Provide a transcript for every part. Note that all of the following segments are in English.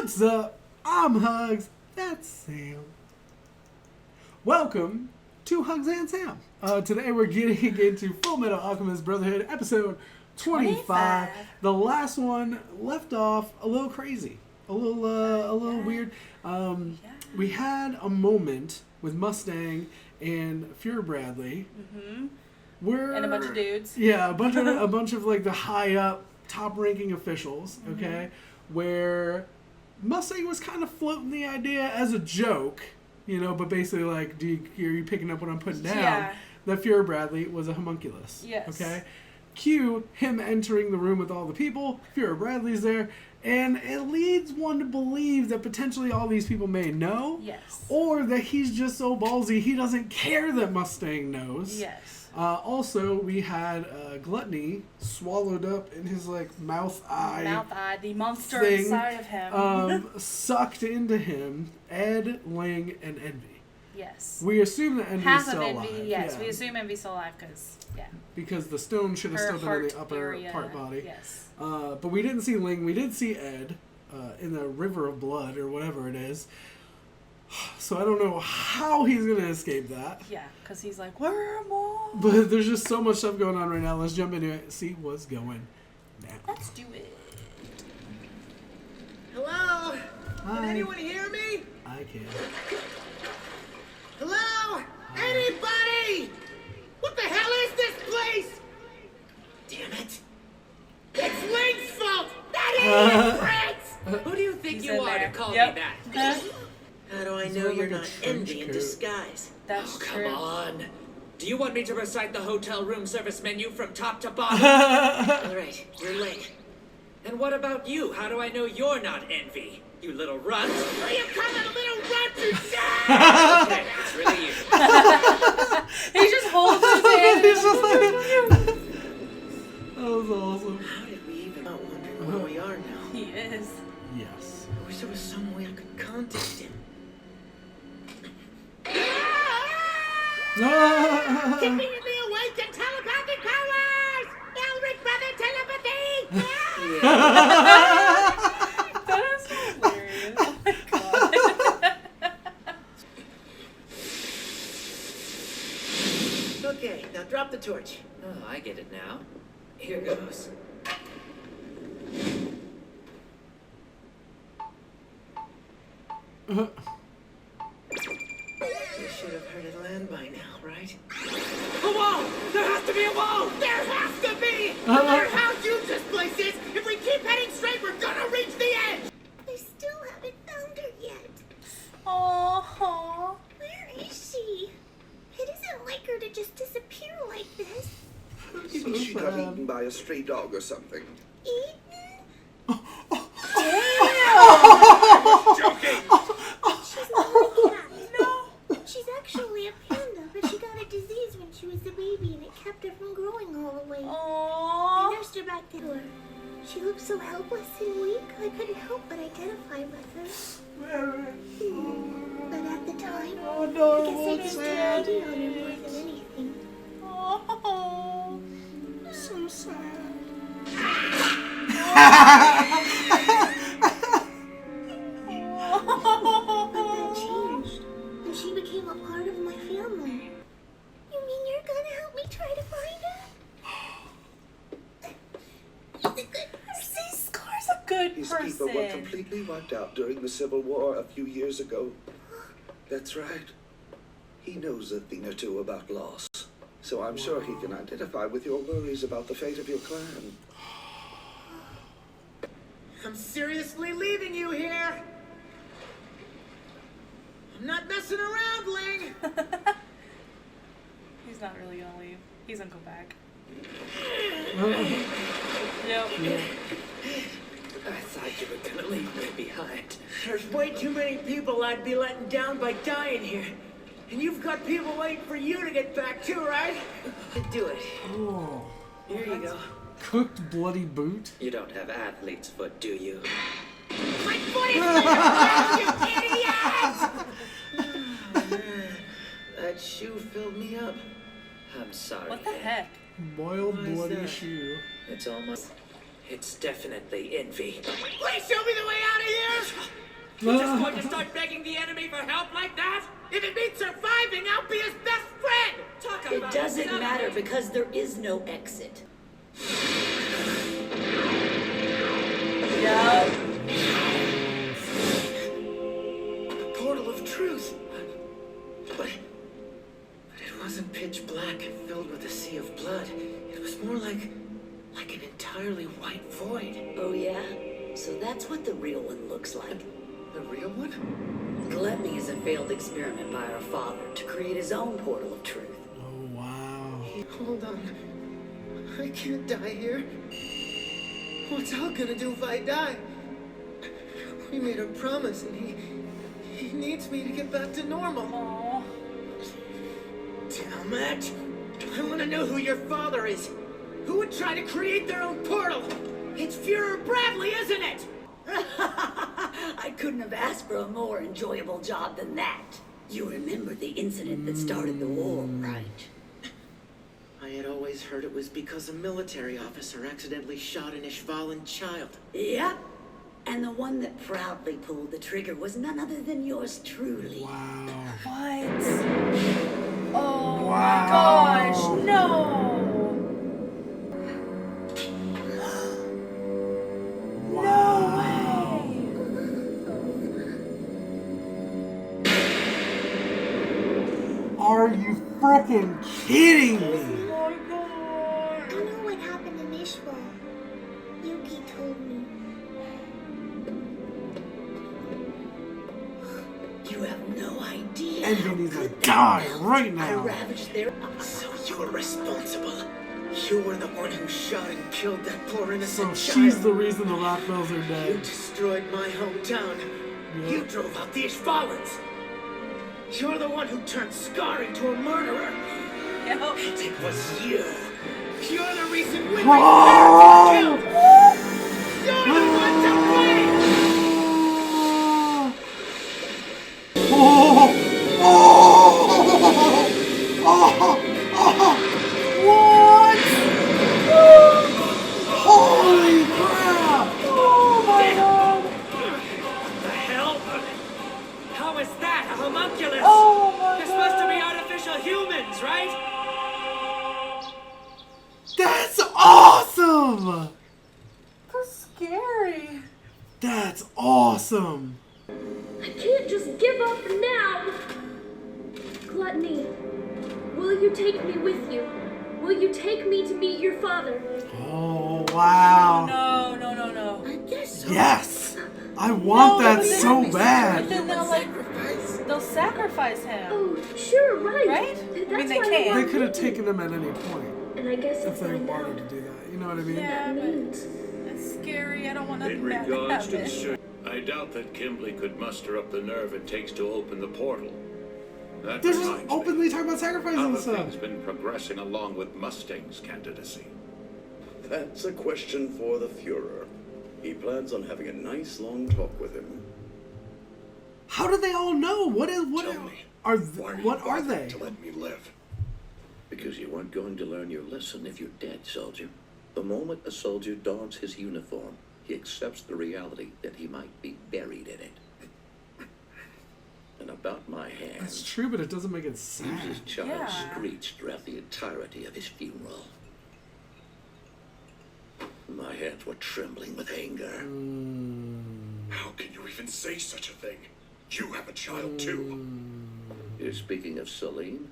What's up? I'm HUGZ. That's Sam. Welcome to HugZ. Today we're getting into Fullmetal Alchemist Brotherhood episode 25. The last one left off a little crazy, a little weird. We had a moment with Mustang and Fuhrer Bradley. And a bunch of dudes. Yeah, a bunch of like the high up, top ranking officials. Okay, where Mustang was kind of floating the idea as a joke, you know, but basically like, are you picking up what I'm putting down? Yeah. That Fuhrer Bradley was a homunculus. Yes. Okay. Cue him entering the room with all the people. Fuhrer Bradley's there. And it leads one to believe that potentially all these people may know. Yes. Or that he's just so ballsy he doesn't care that Mustang knows. Yes. Also, we had Gluttony swallowed up in his like mouth eye, the monster thing, inside of him. sucked into him. Ed, Ling, and Envy. Yes. We assume that Envy is still alive. Yes, yeah. we assume Envy's still alive because the stone should have still been in the upper area, part body. Yes. But we didn't see Ling. We did see Ed in the river of blood or whatever it is. So I don't know how he's going to escape that. Yeah, because he's like, where am I? But there's just so much stuff going on right now. Let's jump into it and see what's going now. Let's do it. Hello? Hi. Can anyone hear me? I can. Hello? Anybody? What the hell is this place? Damn it. It's Ling's fault! That idiot Fritz! Who do you think He's you in are there. to call Yep. me that? How do I He's know wearing you're like a not trench Envy in coat. disguise? That's Come true. on. Do you want me to recite the hotel room service menu from top to bottom? Alright, you're Ling. And what about you? How do I know you're not Envy? You little runt. Are you calling a little runt yourself? Okay, it's really you. He just holds his hand. He's just like, that was awesome. How did we even not wonder where we are now? He is. Yes. I wish there was some way I could contact him. Conveniently awake and telepathic powers! Elric brother telepathy! That is hilarious. Oh my god. Okay, now drop the torch. Oh, I get it now. Here goes. You should have heard it land by now, right? A wall! There has to be a wall! There has to be! No matter how huge this place is, if we keep heading straight, we're gonna reach the edge! I still haven't found her yet. Aww. Where is she? It isn't like her to just disappear like this. Maybe she got eaten by a stray dog or something. Eaten? Joking! She's not a cat. No. She's actually a panda, but she got a disease when she was a baby and it kept her from growing all the way. I Aww. nursed her back to her. She looked so helpless and weak, I couldn't help but identify with her. But at the time, Oh no, I guess I just took pity on her more than anything. Oh. so sad. But that changed, and she became a part of my family. You mean you're gonna help me try to find her? He's a good person. These scars a good His people were person. completely wiped out during the Civil War a few years ago. That's right. He knows a thing or two about loss. So I'm sure he can identify with your worries about the fate of your clan. I'm seriously leaving you here! I'm not messing around, Ling! He's not really gonna leave. He's gonna go back. Yep. I thought you were gonna leave me behind. There's way too many people I'd be letting down by dying here. And you've got people waiting for you to get back too, right? Do it. Oh. Here you go. Cooked bloody boot. You don't have athlete's foot, do you? My foot is on you idiot! That shoe filled me up. I'm sorry. What the heck? Boiled Why is bloody that? shoe. It's almost... It's definitely Envy. Please show me the way out of here! You're just going to start begging the enemy for help like that? If it means surviving, I'll be his best friend! Talk about It doesn't something. matter because there is no exit. Yep. A portal of truth. But it wasn't pitch black and filled with a sea of blood. It was more like an entirely white void. Oh yeah? So that's what the real one looks like. The real one? Gluttony is a failed experiment by our father to create his own portal of truth. Oh, wow. Hold on. I can't die here. What's Hal gonna do if I die? We made a promise and he needs me to get back to normal. Aww. Damn it! I wanna know who your father is. Who would try to create their own portal? It's Fuhrer Bradley, isn't it? I couldn't have asked for a more enjoyable job than that. You remember the incident that started the war, right? I had always heard it was because a military officer accidentally shot an Ishvalan child. Yep. And the one that proudly pulled the trigger was none other than yours truly. Wow. What? Oh Wow. my gosh, no! No way! Are you freaking kidding me? Oh my god! I know what happened in Ishval. Yuki told me. You have no idea. Envy needs to die right I now. ravaged their... So you were responsible. You were the one who shot and killed that poor innocent So child. she's the reason the Rockwells are You dead. destroyed my hometown. Yeah. You drove out the Ishvalans. You're the one who turned Scar into a murderer. Yep. And it was you. You're the reason we Oh! were killed. You're the one to blame. Oh! Oh! Oh! Oh! What? Holy crap! Oh my god! What the hell? How is that a homunculus? Oh my They're supposed to be god! artificial humans, right? That's awesome! That's scary. That's awesome! I can't just give up now! Gluttony, will you take me with you? Will you take me to meet your father? Oh, wow. No, no, no, no. I guess so. Yes! I want No, that but then- so But bad! then they'll sacrifice him. Oh, sure, right. Right? That's I mean, they why can't. want They could have me. taken them at any point And I guess I'll if they find wanted out to do that. You know what I mean? Yeah, what that but means. it's scary. I don't want nothing In bad to regards to the happen. search, I doubt that Kimberly could muster up the nerve it takes to open the portal. That They're just reminds openly me. talking about sacrificing How have stuff. things been progressing along with Mustang's candidacy? That's a question for the Fuhrer. He plans on having a nice long talk with him. How do they all know? What Tell me, are why you what are bothering they? to let me live? Because you weren't going to learn your lesson if you're dead, soldier. The moment a soldier dons his uniform, he accepts the reality that he might be buried in it. And about my It's hands, true, but it doesn't make it his sad. child Yeah. screeched throughout the entirety of his funeral. My hands were trembling with anger. How can you even say such a thing? You have a child too. You're speaking of Celine?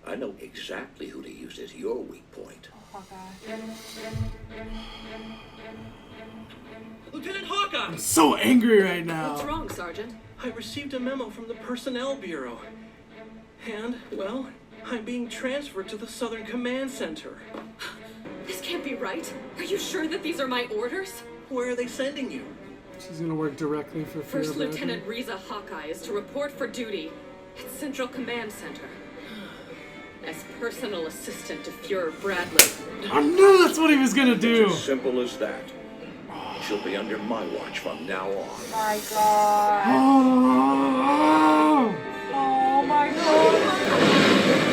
I know exactly who to use as your weak point. Oh god. Lieutenant Hawkeye! I'm so angry right now. What's wrong, Sergeant? I received a memo from the Personnel Bureau. And, well, I'm being transferred to the Southern Command Center. This can't be right. Are you sure that these are my orders? Where are they sending you? She's gonna work directly for Fear First Bradley. Lieutenant Riza Hawkeye is to report for duty at Central Command Center as personal assistant to Fuhrer Bradley. I knew that's what he was gonna do. As simple as that. She'll be under my watch from now on. My god. Oh, Oh my god.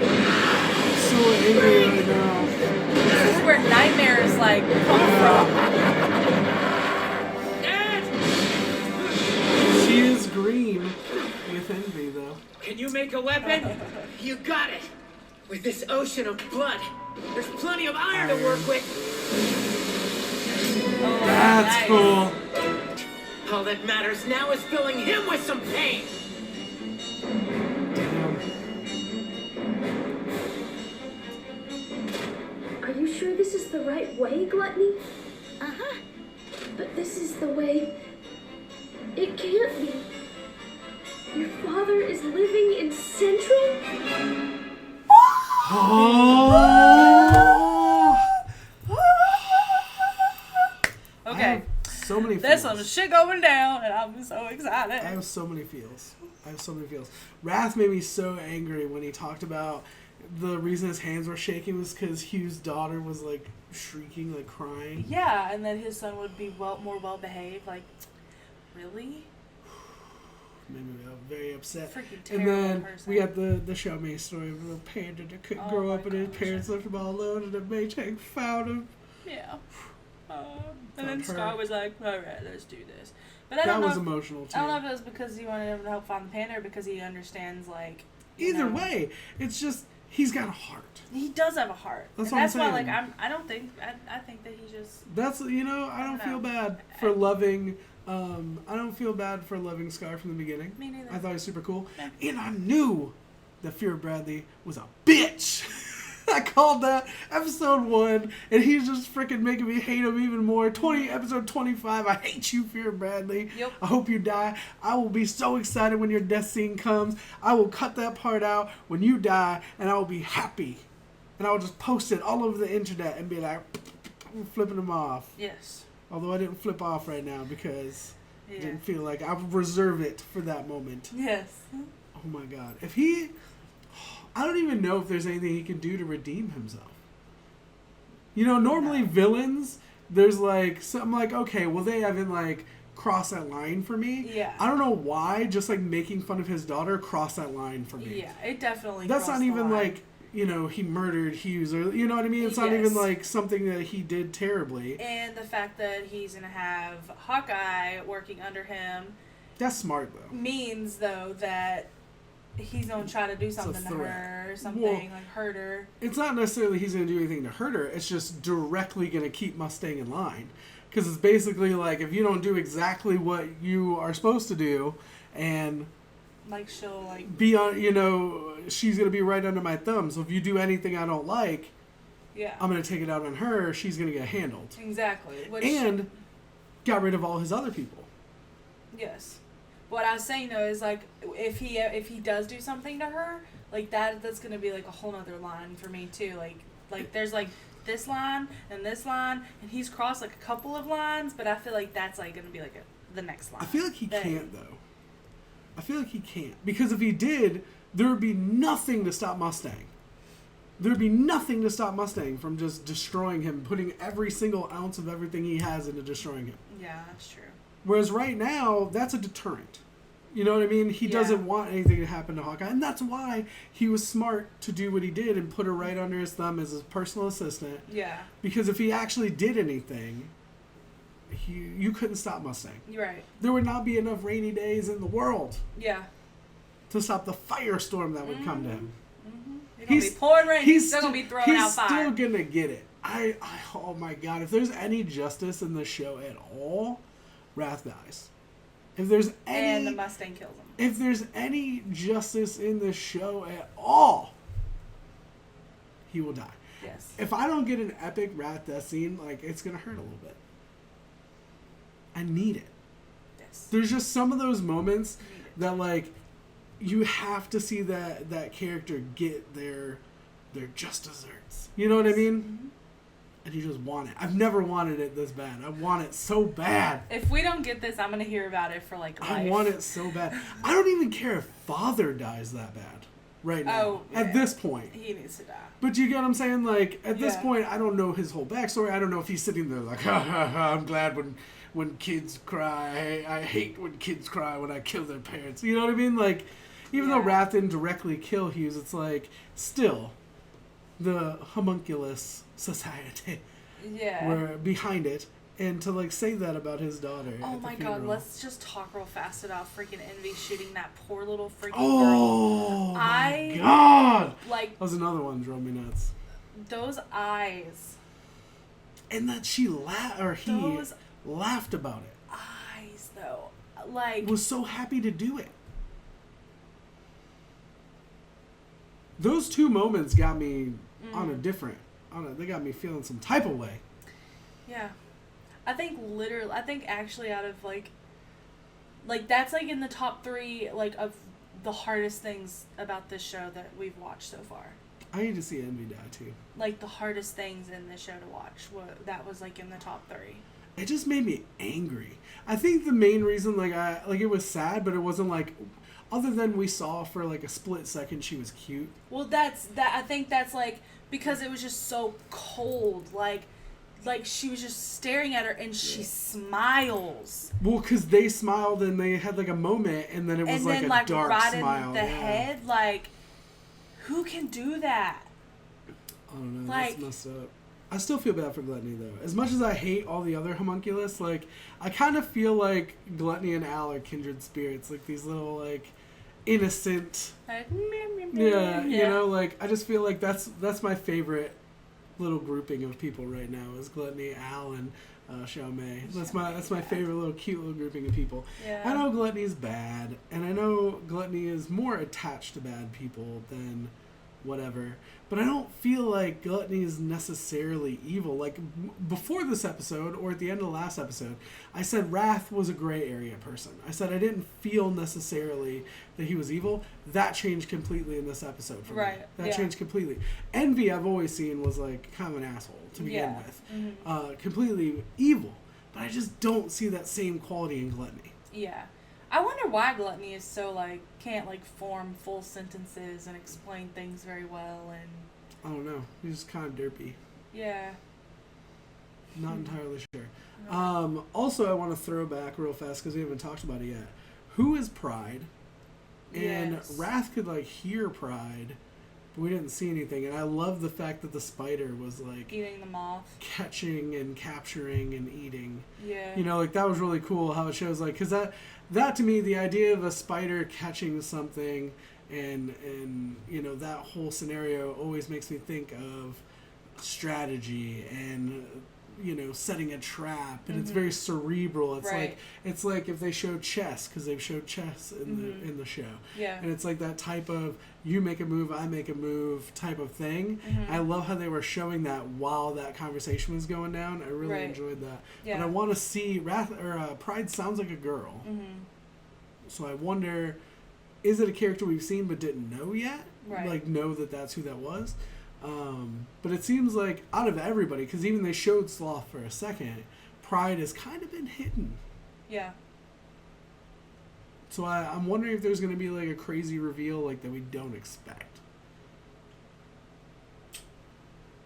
I'm so angry right now. This is where nightmares like come from. make a weapon? You got it. With this ocean of blood, there's plenty of iron to work with. That's cool. All that matters now is filling him with some pain. Are you sure this is the right way, Gluttony? Uh-huh. But this is the way. It can't be. Your father is living in Central? Oh! Okay. So many feels. There's some shit going down, and I'm so excited. I have so many feels. Wrath made me so angry when he talked about the reason his hands were shaking was because Hugh's daughter was like shrieking, like crying. Yeah, and then his son would be more well behaved. Like, really? Made me very upset. Freaking And terrible then person. we got the show me story of a little panda that couldn't grow up and his parents left him all alone and the Maytag found him. Yeah. And Found then her. Scar was like, alright, let's do this. But I That don't know was if- emotional too. I don't know if it was because he wanted him to help find the panda or because he understands, like, you Either know, way, it's just he's got a heart. he does have a heart. That's And what I'm that's why, saying. like, I don't think, I think that he just, That's I don't feel bad for loving. I don't feel bad for loving Scar from the beginning. Me neither. I thought he was super cool, Yeah. and I knew that Fear Bradley was a bitch. I called that episode 1, and he's just freaking making me hate him even more. Episode 25. I hate you, Fear Bradley. Yep. I hope you die. I will be so excited when your death scene comes. I will cut that part out when you die, and I will be happy. And I will just post it all over the internet and be like, flipping them off. yes. Although I didn't flip off right now because I Yeah. didn't feel like I would reserve it for that moment. Yes. Oh my god. If he... I don't even know if there's anything he can do to redeem himself. Normally villains, there's like something like, okay, well they haven't like crossed that line for me. Yeah. I don't know why, just like making fun of his daughter crossed that line for me. Yeah, it definitely That's crossed not the even line. like, he murdered Hughes or, you know what I mean? It's not Yes. even like something that he did terribly. And the fact that he's going to have Hawkeye working under him That's smart though. means, though, that he's going to try to do something to threat. her or something, Well, like hurt her. It's not necessarily he's going to do anything to hurt her. It's just directly going to keep Mustang in line. Because it's basically like, if you don't do exactly what you are supposed to do, and Like, she'll, like... be on, she's going to be right under my thumb. So if you do anything I don't like, Yeah. I'm going to take it out on her. She's going to get handled. Exactly. Which, And got rid of all his other people. yes. What I was saying, though, is, like, if he does do something to her, like, that's going to be, like, a whole nother line for me, too. Like there's, like, this line, and he's crossed, like, a couple of lines, but I feel like that's, like, going to be, like, the next line. I feel like he That- can't, though. I feel like he can't. Because if he did, there would be nothing to stop Mustang. There would be nothing to stop Mustang from just destroying him, putting every single ounce of everything he has into destroying him. Yeah, that's true. Whereas right now, that's a deterrent. You know what I mean? He Yeah. doesn't want anything to happen to Hawkeye. And that's why he was smart to do what he did and put her right under his thumb as his personal assistant. Yeah. Because if he actually did anything, you couldn't stop Mustang. You're right. There would not be enough rainy days in the world Yeah. to stop the firestorm that would come to him. It's going to be pouring rain. He's still sti- going to be throwing out He's fire. still going to get it. Oh my god. If there's any justice in the show at all, Wrath dies. If there's any... And the Mustang kills him. If there's any justice in this show at all, he will die. Yes. If I don't get an epic Wrath death scene, like, it's going to hurt a little bit. I need it. Yes. There's just some of those moments that, like, you have to see that character get their just desserts. You know what I mean? Mm-hmm. And you just want it. I've never wanted it this bad. I want it so bad. If we don't get this, I'm going to hear about it for, like, life. I want it so bad. I don't even care if Father dies that bad right now. Oh, yeah. At this point. He needs to die. But you get what I'm saying? Like, at this Yeah. point, I don't know his whole backstory. I don't know if he's sitting there like, ha ha ha, I'm glad when kids cry. I hate when kids cry when I kill their parents. You know what I mean? Like, even though Wrath didn't directly kill Hughes, it's like, still, the homunculus society Yeah. were behind it And to like say that about his daughter. Oh my god, let's just talk real fast about freaking Envy shooting that poor little freaking girl. Oh my god! Like, that was another one that drove me nuts. Those eyes. And that he laughed about it. Eyes though. Like, was so happy to do it. Those two moments got me they got me feeling some type of way. Yeah. I think actually out of like that's like in the top 3 like of the hardest things about this show that we've watched so far. I need to see Envy die too. Like the hardest things in this show to watch. That was like in the top 3. It just made me angry. I think the main reason it was sad, but it wasn't like, other than we saw for like a split second she was cute. Well, I think that's like because it was just so cold. Like she was just staring at her and she smiles. Well, because they smiled and they had like a moment and then it was like a dark right smile. In the head, like, who can do that? I don't know. Like, that's messed up. I still feel bad for Gluttony though. As much as I hate all the other homunculus, like I kind of feel like Gluttony and Al are kindred spirits, like these little like innocent. Yeah, you know, like I just feel like that's my favorite little grouping of people right now is Gluttony, Al, and Xiaomei. That's my favorite little cute little grouping of people. Yeah. I know Gluttony's bad, and I know Gluttony is more attached to bad people than whatever. But I don't feel like Gluttony is necessarily evil. Like, before this episode, or at the end of the last episode, I said Wrath was a gray area person. I said I didn't feel necessarily that he was evil. That changed completely in this episode for me. That changed completely. Envy, I've always seen, was like kind of an asshole to begin with. Mm-hmm. Completely evil. But I just don't see that same quality in Gluttony. Yeah. I wonder why Gluttony is so, like, can't, like, form full sentences and explain things very well, and... I don't know. He's just kind of derpy. Yeah. Not entirely sure. No. Also, I want to throw back real fast, because we haven't talked about it yet. Who is Pride? And Wrath could, like, hear Pride, but we didn't see anything, and I love the fact that the spider was, like... eating the moth. Catching and capturing and eating. Yeah. You know, like, that was really cool how it shows, like, because that to me, the idea of a spider catching something and you know, that whole scenario always makes me think of strategy and, you know, setting a trap, and it's very cerebral. It's like if they showed chess, because they've showed chess in the show. Yeah. And it's like that type of you make a move, I make a move type of thing. I love how they were showing that while that conversation was going down. I really enjoyed that. Yeah. But I want to see Pride sounds like a girl. So I wonder, is it a character we've seen but didn't know yet? Like, know that that's who that was? But it seems like out of everybody, because even they showed Sloth for a second, Pride has kind of been hidden. Yeah. So I'm wondering if there's going to be like a crazy reveal like that we don't expect.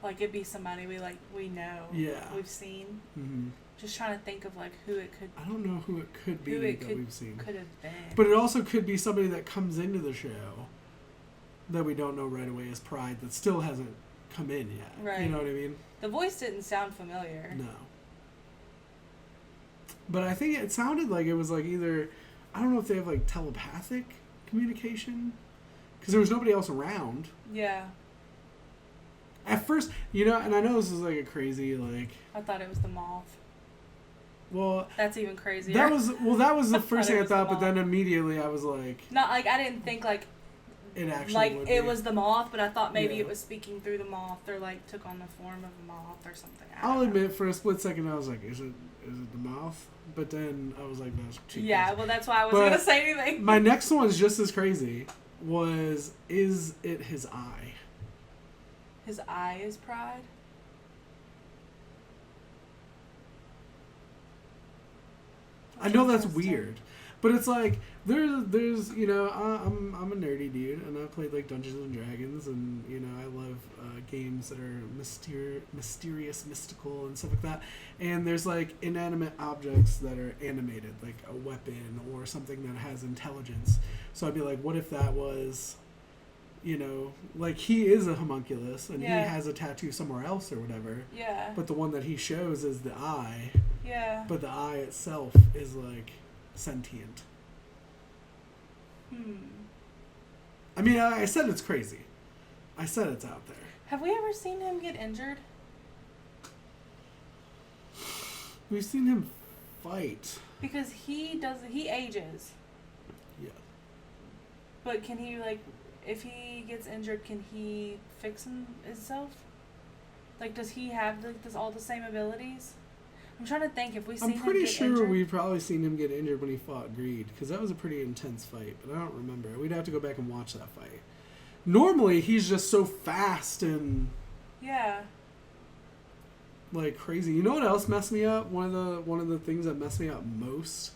Like it'd be somebody we know. Yeah. We've seen. Mm-hmm. Just trying to think of like who it could. I don't know who it could be that we've seen. Could have been. But it also could be somebody that comes into the show that we don't know right away as Pride that still hasn't come in yet. Right. You know what I mean? The voice didn't sound familiar. No. But I think it sounded like it was like either, I don't know if they have like telepathic communication, because there was nobody else around. Yeah. At first, you know, and I know this is like a crazy like. I thought it was the moth. Well, that's even crazier. That was the first thing I thought, but then immediately I was like. Not like I didn't think like. It actually like would it be. was the moth, but I thought maybe it was speaking through the moth, or like took on the form of a moth or something. I'll admit, for a split second, I was like, "Is it the mouth?" But then I was like, "That's too crazy." Well, that's why I wasn't gonna say anything. My next one is just as crazy. Is it his eye? His eye is Pride. I know that's weird, but it's like there's you know, I'm a nerdy dude, and I played like Dungeons and Dragons, and you know, I love games that are mysterious, mystical, and stuff like that. And there's like inanimate objects that are animated, like a weapon or something that has intelligence. So I'd be like, what if that was, you know, like he is a homunculus and he has a tattoo somewhere else or whatever. Yeah. But the one that he shows is the eye. Yeah. But the eye itself is like sentient. I mean, I said it's crazy. I said it's out there. Have we ever seen him get injured? We've seen him fight. Because he ages. Yeah. But can he, like, if he gets injured, can he fix himself? Like, does he have all the same abilities? I'm trying to think if we've seen him get pretty sure injured. we've probably seen him get injured when he fought Greed, because that was a pretty intense fight, but I don't remember. We'd have to go back and watch that fight. Normally, he's just so fast and Yeah. like crazy. You know what else messed me up? One of the things that messed me up most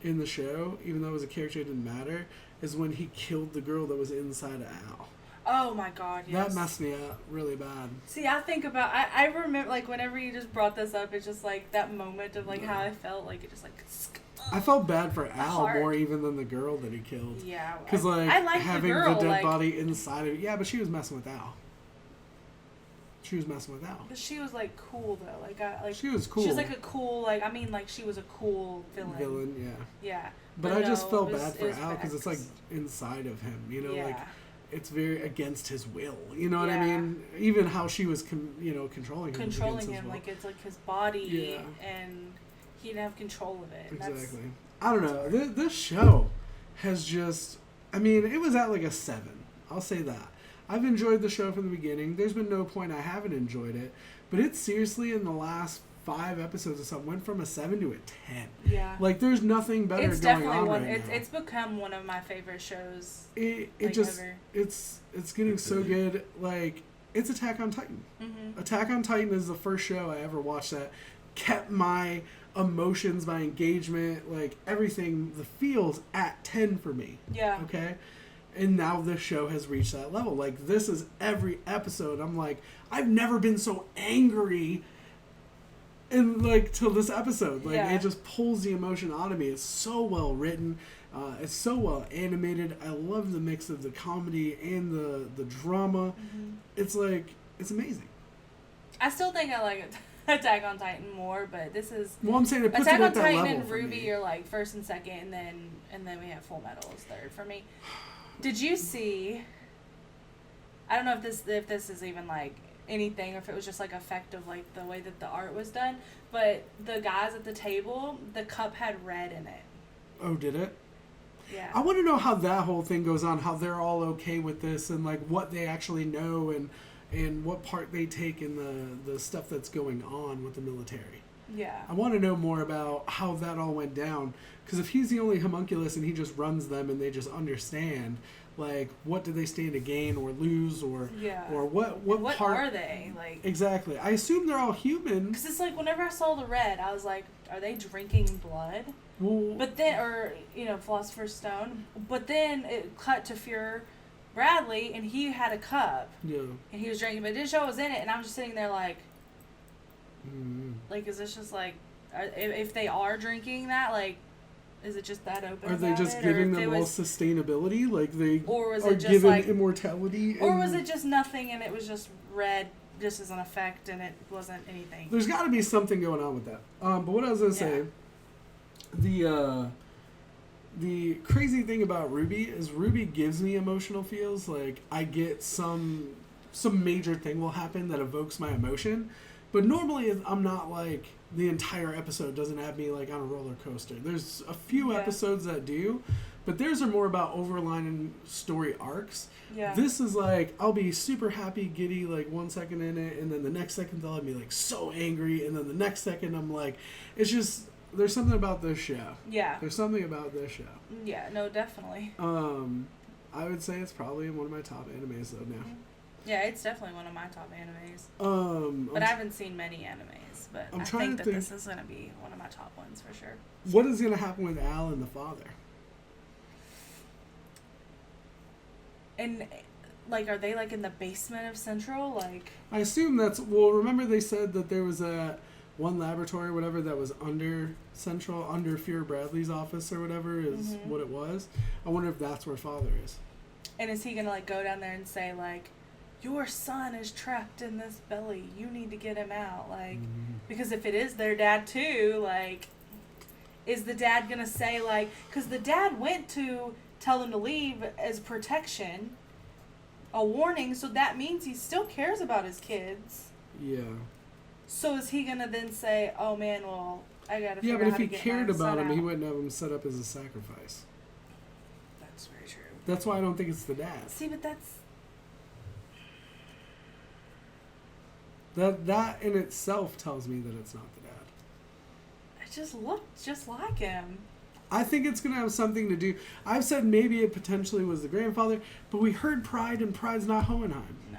in the show, even though it was a character that didn't matter, is when he killed the girl that was inside of Al. Oh my god, yes. That messed me up really bad. See, I think about, I remember, like, whenever you just brought this up, it's just, like, that moment of, like, how I felt, like, it just, like, I felt bad for Al heart. more even than the girl that he killed. Yeah. Because, like, I liked having the girl, the dead like, body inside of it. Yeah, but she was messing with Al. She was messing with Al. But she was, like, cool, though. Like, She was cool. She was, like, a cool, like, I mean, like, she was a cool villain. Yeah. Yeah. But I just no, felt it was- bad it for was Al because it's, like, 'cause- inside of him, you know? Yeah. Like, it's very against his will. You know what I Yeah. mean? Even how she was, controlling him. was controlling against his him, will. like, it's, like, his body, Yeah. and he didn't have control of it. And Exactly. I don't know. This show has just... I mean, it was at, like, a 7. I'll say that. I've enjoyed the show from the beginning. There's been no point I haven't enjoyed it. But it seriously, in the last 5 episodes or something, went from a 7 to a 10. Yeah. Like, there's nothing better It's going definitely on one. right now. It's become one of my favorite shows. It like, just ever. it's getting so good. Like, it's Attack on Titan. Mm-hmm. Attack on Titan is the first show I ever watched that kept my emotions, my engagement, like everything, the feels at 10 for me. Yeah. Okay. And now this show has reached that level. Like, this is every episode. I'm like, I've never been so angry in, like, till this episode. Like, Yeah. it just pulls the emotion out of me. It's so well written. It's so well animated. I love the mix of the comedy and the drama. Mm-hmm. It's like, it's amazing. I still think I like Attack on Titan more, but this is Well, I'm saying it puts Attack it on at that Titan level and for Ruby me. are like first and second, and then we have Full Metal is third for me. Did you see? I don't know if this is even like anything, or if it was just like effect of like the way that the art was done. But the guys at the table, the cup had red in it. Oh, did it? Yeah. I want to know how that whole thing goes on, how they're all okay with this, and like what they actually know, and what part they take in the stuff that's going on with the military. Yeah. I want to know more about how that all went down, because if he's the only homunculus and he just runs them and they just understand, like, what do they stand to gain or lose, or Yeah. or what And what part are they like? exactly? I assume they're all human. Because it's like whenever I saw the red, I was like, are they drinking blood? Well, But then, or, Philosopher's Stone. But then it cut to Fuhrer Bradley, and he had a cup, yeah. and he was drinking, but it didn't show what was in it, and I'm just sitting there like, is this just like, if they are drinking that, like, is it just that open? Are they about just it? giving Or if them it all was, sustainability? Like they Or was are it just given like- immortality? or and- was it just nothing, and it was just red, just as an effect, and it wasn't anything? There's got to be something going on with that. But what I was gonna say, the crazy thing about Ruby is Ruby gives me emotional feels. Like, I get some major thing will happen that evokes my emotion, but normally I'm not like, the entire episode doesn't have me like on a roller coaster. There's a few episodes that do, but theirs are more about overlining story arcs. Yeah. This is like, I'll be super happy, giddy, like 1 second in it, and then the next second they'll have me like so angry, and then the next second I'm like, it's just, there's something about this show. Yeah. There's something about this show. Yeah, no, definitely. I would say it's probably one of my top animes though now. Yeah, it's definitely one of my top animes. But I haven't seen many animes, but I'm I trying think to that think- this is going to be one of my top ones for sure. What is going to happen with Al and the father? And, like, are they, like, in the basement of Central? Like, I assume that's, well, remember they said that there was one laboratory or whatever that was under Central, under Fuhrer Bradley's office or whatever is what it was. I wonder if that's where father is. and is he going to, like, go down there and say, like, your son is trapped in this belly. You need to get him out. Like, because if it is their dad too, like, is the dad gonna say, like, because the dad went to tell them to leave as protection, a warning, so that means he still cares about his kids. Yeah. So is he gonna then say, oh man, well, I gotta figure Yeah, but out if how to he get cared my about son him, out. he wouldn't have him set up as a sacrifice. That's very true. That's why I don't think it's the dad. See, but that's... That in itself tells me that it's not the dad. It just looked just like him. I think it's going to have something to do. I've said maybe it potentially was the grandfather, but we heard Pride, and Pride's not Hohenheim. No.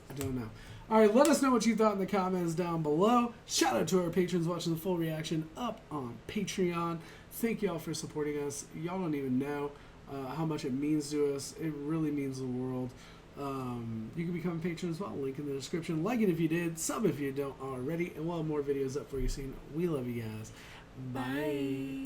I don't know. All right, let us know what you thought in the comments down below. Shout out to our patrons watching the full reaction up on Patreon. Thank y'all for supporting us. Y'all don't even know how much it means to us. It really means the world. You can become a patron as well. Link in the description. Like it if you did. Sub if you don't already. And we'll have more videos up for you soon. We love you guys. Bye.